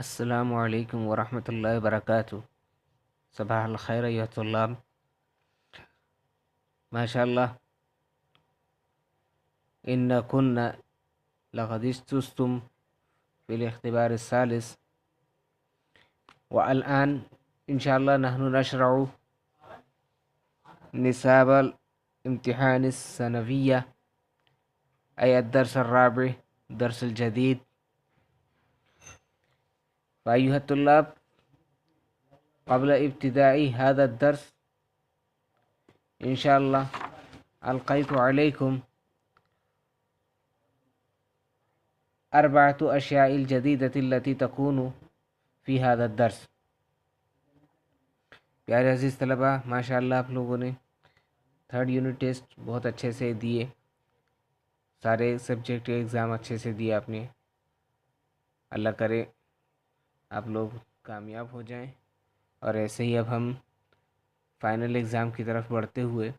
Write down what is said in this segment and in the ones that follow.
अस्सलामु अलैकुम वरहमतुल्लाहि वबरकातुहू। सबाह अल खैर अय्युहा तुल्लाब। माशाअल्लाह इन्ना कुन्ना लक़द इस्तुस्तुम फ़िल इख्तिबार सालिस व अलआन इंशाअल्लाह नहनु नशरउ निसाबल इम्तिहान सनविया अय दर्स अर्राबि दर्स जदीद। अय्युहा तुल्लाब क़ब्ल इब्तिदाई हादा दर्स इंशाअल्लाह अलक़ैतु अलैकुम अर्बअतु अश्याइल जदीदति लती तकूनु फ़ी हादा दर्स। प्यारे अज़ीज़ तलबा, माशाअल्लाह आप लोगों ने थर्ड यूनिट टेस्ट बहुत अच्छे से दिए, सारे सब्जेक्ट के एग्ज़ाम अच्छे से दिए आपने। अल्लाह करे आप लोग कामयाब हो जाएं। और ऐसे ही अब हम फ़ाइनल एग्ज़ाम की तरफ बढ़ते हुए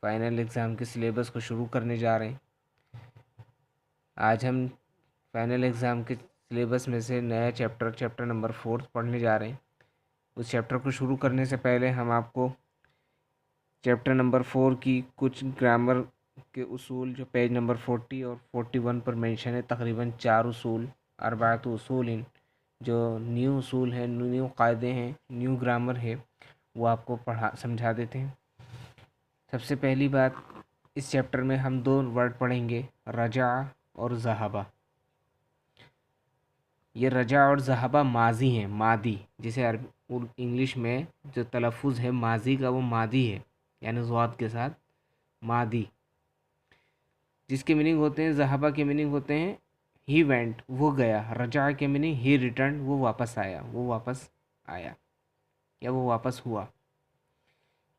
फ़ाइनल एग्ज़ाम के सिलेबस को शुरू करने जा रहे हैं। आज हम फ़ाइनल एग्ज़ाम के सिलेबस में से नया चैप्टर नंबर 4 पढ़ने जा रहे हैं। उस चैप्टर को शुरू करने से पहले हम आपको चैप्टर नंबर 4 की कुछ ग्रामर के उसूल जो पेज नंबर 40 और 41 पर मेंशन है, तकरीबन 4 उसूल अरबात उसूल इन जो न्यू उसूल हैं, न्यू कायदे हैं, न्यू ग्रामर है, वो आपको समझा देते हैं। सबसे पहली बात, इस चैप्टर में हम 2 वर्ड पढ़ेंगे, रजा और ज़हाबा। ये रजा और ज़हाबा माजी हैं, मादी, जिसे इंग्लिश में जो तलफ़ुज़ है माजी का वो मादी है, यानी ज़ाद के साथ मादी, जिसके मीनिंग होते हैं, ज़हाबा के मीनिंग होते हैं ही वेंट, वो गया। रजा के मीनिंग ही रिटर्न, वो वापस आया, या वो वापस हुआ।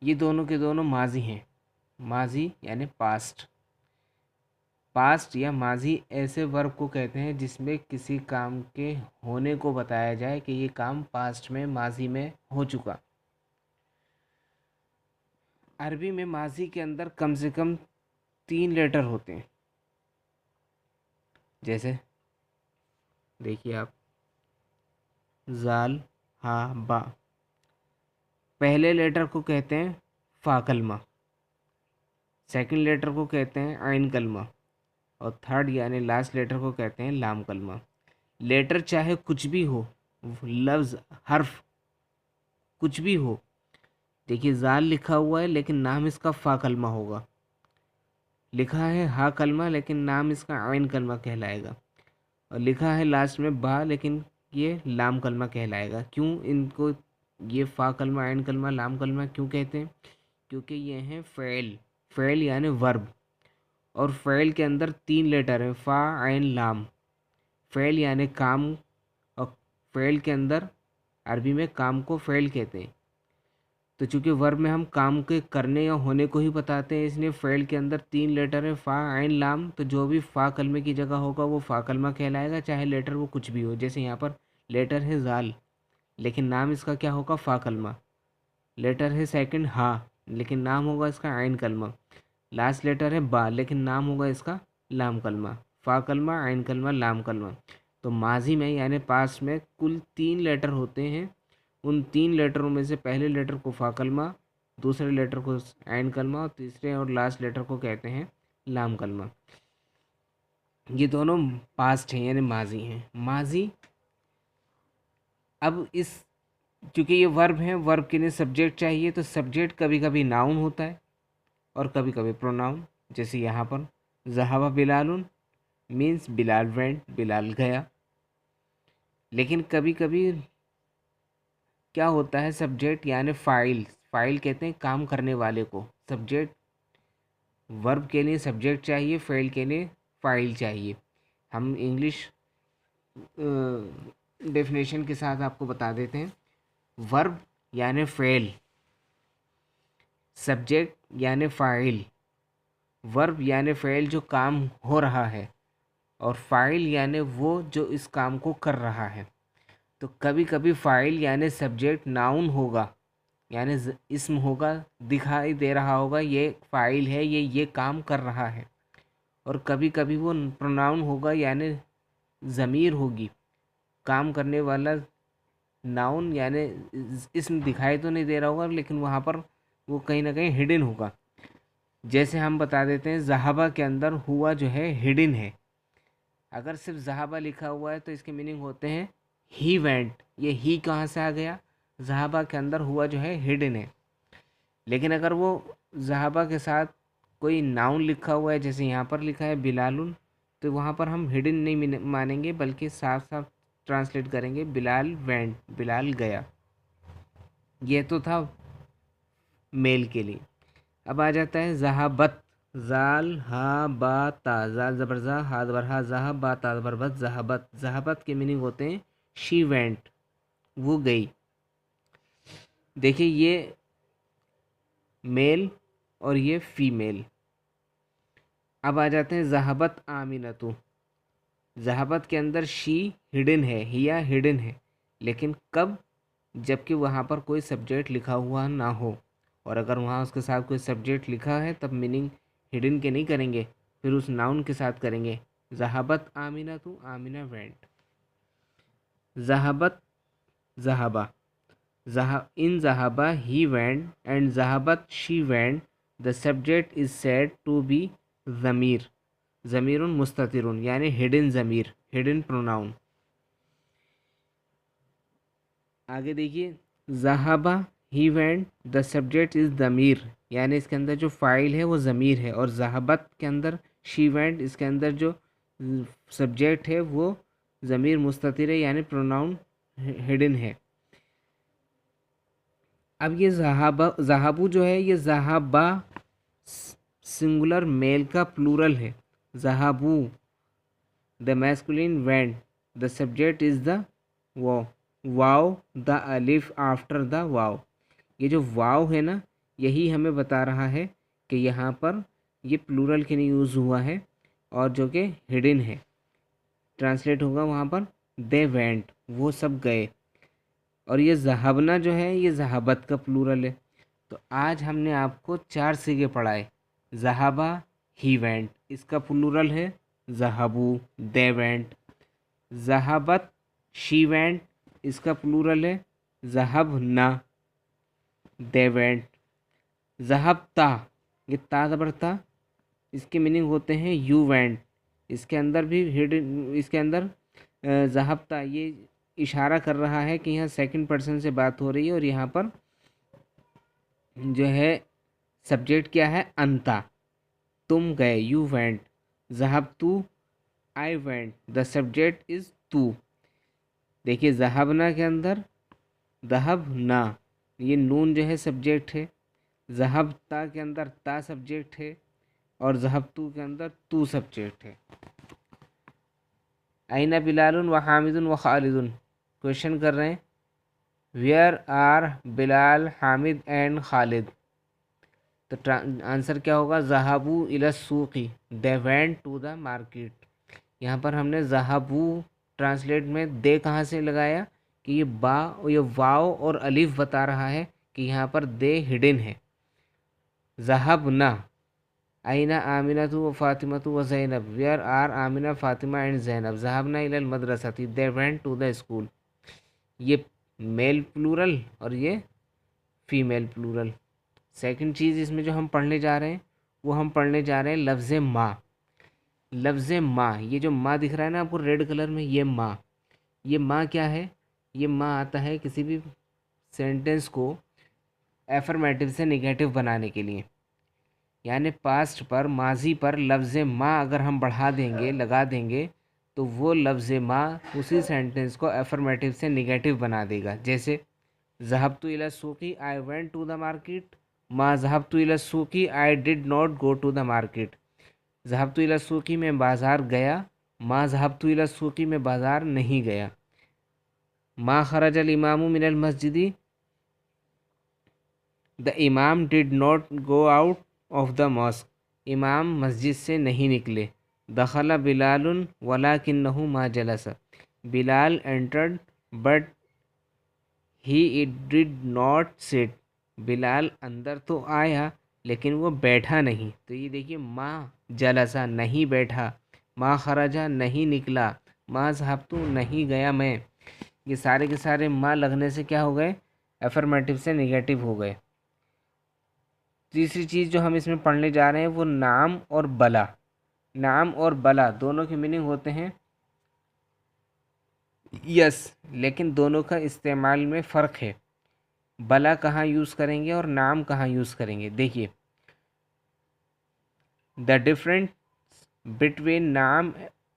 ये दोनों के दोनों माजी हैं। माजी यानी पास्ट। पास्ट या माजी ऐसे वर्ब को कहते हैं जिसमें किसी काम के होने को बताया जाए कि ये काम पास्ट में, माजी में हो चुका। अरबी में माजी के अंदर कम से कम 3 लेटर होते हैं। जैसे देखिए आप, जाल, हा, बा। पहले लेटर को कहते हैं फ़ा कलमा, सेकंड लेटर को कहते हैं आइन कलमा, और थर्ड यानी लास्ट लेटर को कहते हैं लाम कलमा। लेटर चाहे कुछ भी हो, लफ्ज़, हर्फ कुछ भी हो। देखिए जाल लिखा हुआ है लेकिन नाम इसका फ़ा कलमा होगा, लिखा है हा कलमा लेकिन नाम इसका आइन कलमा कहलाएगा, और लिखा है लास्ट में बा लेकिन ये लाम कलमा कहलाएगा। क्यों इनको ये फ़ा कलमा, आइन कलमा, लाम कलमा क्यों कहते हैं? क्योंकि ये हैं फ़ेल। फ़ेल यानी वर्ब, और फ़ेल के अंदर 3 लेटर हैं, फ़ा, आइन, लाम। फ़ेल यानी काम, और फ़ेल के अंदर अरबी में काम को फ़ेल कहते हैं। तो चूँकि वर्ब में हम काम के करने या होने को ही बताते हैं, इसलिए फ़ेल के अंदर 3 लेटर है, फ़ा, आइन, लाम। तो जो भी फ़ा कलमे की जगह होगा वो फ़ा कलमा कहलाएगा, चाहे लेटर वो कुछ भी हो। जैसे यहाँ पर लेटर है ज़ाल लेकिन नाम इसका क्या होगा? फ़ा कलमा। लेटर है सेकंड हा, लेकिन नाम होगा इसका आइन कलमा। लास्ट लेटर है बा लेकिन नाम होगा इसका लाम कलमा। फ़ा कलमा, आइन कलमा, लाम कलमा। तो माजी में यानी पास्ट में कुल 3 लेटर होते हैं। उन 3 लेटरों में से पहले लेटर को फ़ा कलमा, दूसरे लेटर को आइन कलमा, और तीसरे और लास्ट लेटर को कहते हैं लाम कलमा। ये दोनों पास्ट हैं यानी माजी हैं। माजी, अब इस चूँकि ये वर्ब हैं, वर्ब के लिए सब्जेक्ट चाहिए, तो सब्जेक्ट कभी कभी नाउन होता है और कभी कभी प्रोनाउन। जैसे यहाँ पर ज़हाबा बिलालुन मीन्स बिलाल वेंट, बिलाल गया। लेकिन कभी कभी क्या होता है, सब्जेक्ट यानी फ़ाइल, फ़ाइल कहते हैं काम करने वाले को। सब्जेक्ट, वर्ब के लिए सब्जेक्ट चाहिए, फ़ेल के लिए फ़ाइल चाहिए। हम इंग्लिश डेफिनेशन के साथ आपको बता देते हैं। वर्ब यानी फ़ेल, सब्जेक्ट यानी फ़ाइल। वर्ब यानी फ़ेल जो काम हो रहा है, और फ़ाइल यानी वो जो इस काम को कर रहा है। तो कभी कभी फ़ाइल यानी सब्जेक्ट नाउन होगा, यानी इस्म होगा, दिखाई दे रहा होगा ये फ़ाइल है, ये काम कर रहा है। और कभी कभी वो प्रोनाउन होगा यानी ज़मीर होगी, काम करने वाला नाउन यानी इसमें दिखाई तो नहीं दे रहा होगा, लेकिन वहाँ पर वो कहीं ना कहीं हिडन होगा। जैसे हम बता देते हैं ज़हाबा के अंदर हुआ जो है हिडन है। अगर सिर्फ ज़हाबा लिखा हुआ है तो इसके मीनिंग होते हैं ही वेंट। ये ही कहाँ से आ गया? ज़हाबा के अंदर हुआ जो है हिडन है। लेकिन अगर वो ज़हाबा के साथ कोई नाउन लिखा हुआ है, जैसे यहाँ पर लिखा है बिलालुन, तो वहाँ पर हम हिडन नहीं मानेंगे, बल्कि साफ साफ ट्रांसलेट करेंगे बिलाल वेंट, बिलाल गया। ये तो था मेल के लिए। अब आ जाता है ज़हाबत। जाल हा बा ता, जाल ज़बर जा, हा ज़बर हा, ज़हा बा ता ज़बर बत, ज़हाबत। ज़हाबत के मीनिंग होते हैं शी वेंट, वो गई। देखिए ये मेल और ये फीमेल। अब आ जाते हैं ज़हाबत आमिनतु। ज़हाबत के अंदर शी हिडन है, हिया हिडन है, लेकिन कब? जबकि वहाँ पर कोई सब्जेक्ट लिखा हुआ ना हो। और अगर वहाँ उसके साथ कोई सब्जेक्ट लिखा है तब मीनिंग हिडन के नहीं करेंगे, फिर उस नाउन के साथ करेंगे। ज़हाबत आमिनतु, आमिना वेंट। ज़हाबत ज़हाबा, in Zahaba he went and Zahabat she went. The subject is said to be ज़मीर, ज़मीरुन मुस्ततिरुन, यानी हिडन ज़मीर, हिडन प्रोनाउन। आगे देखिए ज़हाबा he went, the subject is ज़मीर, यानी इसके अंदर जो फ़ाइल है वो ज़मीर है। और ज़हाबत के अंदर शी वेंट, इसके अंदर जो सब्जेक्ट है वो ज़मीर मुस्ततिर है, यानी प्रोनाउन हिडन है। अब ये ज़हाबू जो है, ये ज़हाबा सिंगुलर मेल का प्लूरल है। ज़हाबू the masculine went, the subject is the वाव, वाव द अलिफ आफ्टर द वाव। ये जो वाव है ना, यही हमें बता रहा है कि यहाँ पर ये प्लूरल के लिए यूज़ हुआ है और जो कि हिडन है। ट्रांसलेट होगा वहाँ पर दे वेंट, वो सब गए। और ये ज़हाबना जो है ये ज़हाबत का प्लूरल है। तो आज हमने आपको 4 सिगे पढ़ाए। ज़हाबा ही वेंट, इसका प्लूरल है ज़हाबू, दे वेंट। ज़हाबत शी वेंट, इसका प्लूरल है ज़हबना, दे वेंट। ज़हबता, ये ता ज़बर था, इसके मीनिंग होते हैं यू वेंट। इसके अंदर भी हिडन, इसके अंदर ज़हबता ये इशारा कर रहा है कि यहाँ सेकंड पर्सन से बात हो रही है। और यहाँ पर जो है सब्जेक्ट क्या है? अंता, तुम गए, यू वेंट। ज़हबतु I went, the subject is तू। देखिए ज़हबना के अंदर ज़हबना, ये नून जो है सब्जेक्ट है। ज़हबता के अंदर ता सब्जेक्ट है और ज़हबतु के अंदर तू सब्जेक्ट है। आइना बिलालुन व हामिदुन व खालिदुन, क्वेश्चन कर रहे हैं where are Bilal, Hamid and Khalid. तो आंसर क्या होगा? ज़हाबू इला सूक़ी, they went to the market. यहाँ पर हमने ज़हाबू ट्रांसलेट में दे कहाँ से लगाया कि ये वाव और अलिफ बता रहा है कि यहाँ पर दे हिडन है। ज़हबना आइना आमिनतु व फातिमतु व Zainab, where are Amina, Fatima and Zainab. ज़हबना इलल मदरसती, they went to the school. ये मेल प्लूरल और ये फीमेल प्लूरल। सेकंड चीज़ इसमें जो हम पढ़ने जा रहे हैं वो हम पढ़ने जा रहे हैं लफ्ज़ माँ। लफ्ज़ माँ, ये जो माँ दिख रहा है ना आपको रेड कलर में, ये माँ, ये माँ क्या है? ये माँ आता है किसी भी सेंटेंस को एफर्मेटिव से निगेटिव बनाने के लिए। यानी पास्ट पर, माजी पर लफ्ज़ माँ अगर हम बढ़ा देंगे, लगा देंगे, तो वो लफ्ज़ माँ उसी सेंटेंस को एफर्मेटिव से निगेटिव बना देगा। जैसे ज़हबतु इला सूक़ी, I went to the market. मा ज़हबतु इला सूक़ी, I did not go to the market. ज़हबतु इला सूक़ी, में बाज़ार गया। मा ज़हबतु इला सूक़ी, में बाज़ार नहीं गया। मा खरजल इमामु मिनल मस्जिदी, द इमाम did not go out of the mosque. इमाम मस्जिद से नहीं निकले। दखला बिलालुन वलाकिन्नहु मा jealous, Bilal entered but he did not sit. Bilal अंदर तो आया लेकिन वो बैठा नहीं। तो ये देखिए माँ जलसा, नहीं बैठा। माँ खरजा, नहीं निकला। माँ ज़हबतु, नहीं गया मैं। ये सारे के सारे मा लगने से क्या हो गए, अफर्मेटिव से निगेटिव हो गए। तीसरी चीज़ जो हम इसमें पढ़ने जा रहे हैं वो नाम और बला। नाम और बला दोनों के मीनिंग होते हैं यस, लेकिन दोनों का इस्तेमाल में फ़र्क है। बला कहाँ यूज़ करेंगे और नाम कहाँ यूज़ करेंगे, देखिए द डिफरेंस बिटवीन नाम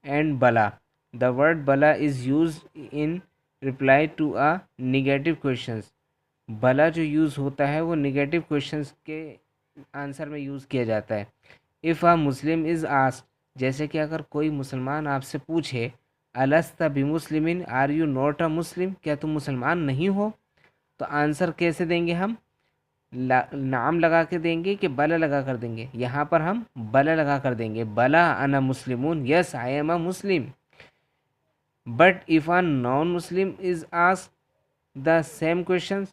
एंड बला। द वर्ड बला is use in reply to a negative questions. बला जो यूज़ होता है वो निगेटिव क्वेश्चंस के आंसर में यूज़ किया जाता है। If a Muslim is asked, जैसे कि अगर कोई मुसलमान आपसे पूछे अलस्त बि मुस्लिमिन, are you not a Muslim, क्या तुम मुसलमान नहीं हो, तो आंसर कैसे देंगे हम, नाम लगा के देंगे कि बला लगा कर देंगे। यहाँ पर हम बला लगा कर देंगे, बला अना मुस्लिमून, yes I am a Muslim. But if a non Muslim is asked the same question,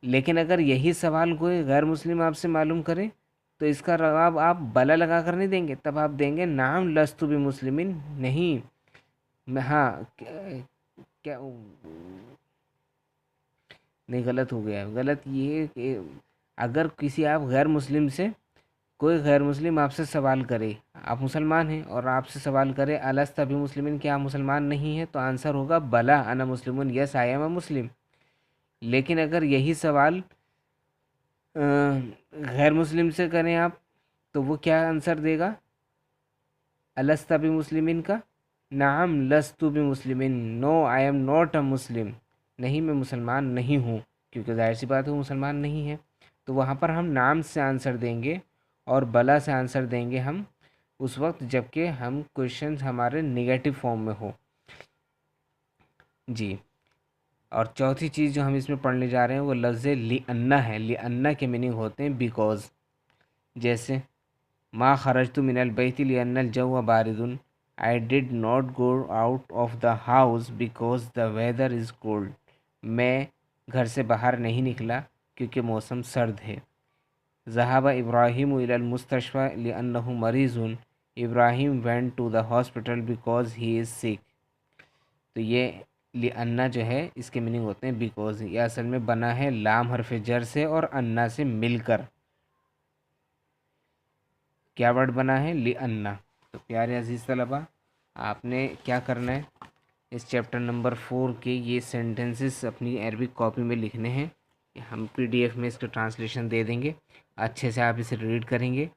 लेकिन अगर यही सवाल कोई गैर मुस्लिम आपसे मालूम करे तो इसका जवाब आप बला लगा कर नहीं देंगे, तब आप देंगे नाम लस्तु भी मुस्लिमिन, नहीं मैं, हाँ क्या नहीं, गलत हो गया। गलत ये है कि अगर किसी आप गैर मुस्लिम से, कोई गैर मुस्लिम आपसे सवाल करे, आप मुसलमान हैं और आपसे सवाल करे अलस्त भी मुस्लिमिन, क्या आप मुसलमान नहीं हैं, तो आंसर होगा बला अना मुस्लिमुन, यस आई एम अ मुस्लिम। लेकिन अगर यही सवाल गैर मुस्लिम से करें आप, तो वो क्या आंसर देगा, अलस्ता भी मुस्लिमिन का, नाम लस्तु भी मुस्लिमिन, no I am not a Muslim, नहीं मैं मुसलमान नहीं हूँ, क्योंकि जाहिर सी बात है वो मुसलमान नहीं है। तो वहाँ पर हम नाम से आंसर देंगे और बला से आंसर देंगे हम उस वक्त जबकि हम क्वेश्चन हमारे नेगेटिव फॉर्म में हो जी। और चौथी चीज़ जो हम इसमें पढ़ने जा रहे हैं वो लफ्ज़ ली अन्ना है। ली अन्ना के मीनिंग होते हैं बिकॉज़। जैसे माँ खरजतु मिनल बैति लिअन्नल जव्व बारिदुन, I did not go out of the house because the weather is cold. मैं घर से बाहर नहीं निकला क्योंकि मौसम सर्द है। ज़हाबा इब्राहिम इलल मुस्तशफ़ा लिअन्नहु मरीज़ुन, Ibrahim went to the hospital because he is sick. तो ये लिअन्ना जो है इसके मीनिंग होते हैं बिकॉज। ये असल में बना है लाम हरफ जर से और अन्ना से मिलकर। क्या वर्ड बना है, लिअन्ना। तो प्यारे अजीज़ तलबा, आपने क्या करना है, इस चैप्टर नंबर 4 के ये सेंटेंसेस अपनी अरबिक कॉपी में लिखने हैं। हम पीडीएफ में इसका ट्रांसलेशन दे देंगे, अच्छे से आप इसे रीड करेंगे।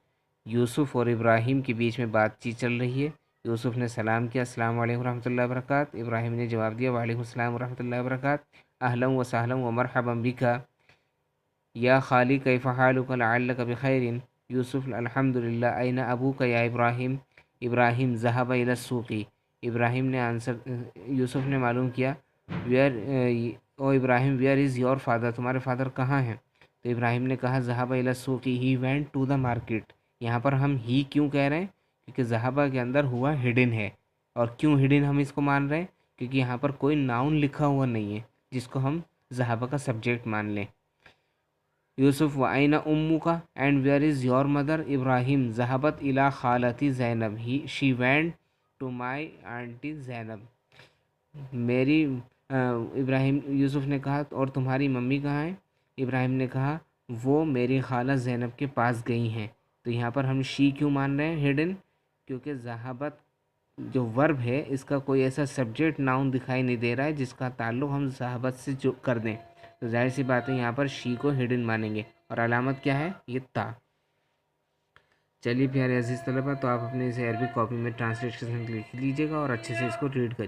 यूसुफ़ और इब्राहिम के बीच में बातचीत चल रही है। यूसुफ़ ने सलाम किया, अस्सलाम वालेकुम रहमतुल्लाहि व बरकात। इब्राहिम ने जवाब दिया, वालेकुम अस्सलाम व रहमतुल्लाहि व बरकात। अहलन व सहलन व मरहबन बिका या खाली कैफ़ हालुका लअल्लका बिखैरिन। यूसुफ़ अल्हम्दुलिल्लाह। ऐना अबूका या इब्राहिम। इब्राहिम ज़हब इला सूक़ी। इब्राहिम ने आंसर, यूसुफ़ ने मालूम किया, where O Ibrahim where is your father, तुम्हारे फादर कहाँ हैं। तो इब्राहिम ने कहा ज़हब इला सूक़ी, he went to the market. यहाँ पर हम ही क्यों कह रहे हैं, क्योंकि ज़हबा के अंदर हुआ हिडन है। और क्यों हिडन हम इसको मान रहे हैं, क्योंकि यहाँ पर कोई नाउन लिखा हुआ नहीं है जिसको हम ज़हबा का सब्जेक्ट मान लें। यूसुफ व आइना उम्मुका, and where is your mother. Ibrahim ज़हबत इला खालती Zainab, he she went to my aunt Zainab. मेरी इब्राहिम, यूसुफ ने कहा और तुम्हारी मम्मी कहाँ है। इब्राहिम ने कहा वो मेरी खाला ज़ैनब के पास गई हैं। तो यहाँ पर हम शी क्यों मान रहे हैं हिडन, क्योंकि ज़हाबत जो वर्ब है इसका कोई ऐसा सब्जेक्ट नाउन दिखाई नहीं दे रहा है जिसका ताल्लुक़ हम ज़हाबत से जो कर दें। तो जाहिर सी बात है यहाँ पर शी को हिडन मानेंगे। और अलामत क्या है, ये ता। चलिए प्यारे अजीज़ तलबा, तो आप अपने इसे अरबिक कॉपी में ट्रांसलेशन लिख लीजिएगा और अच्छे से इसको रीड करिए।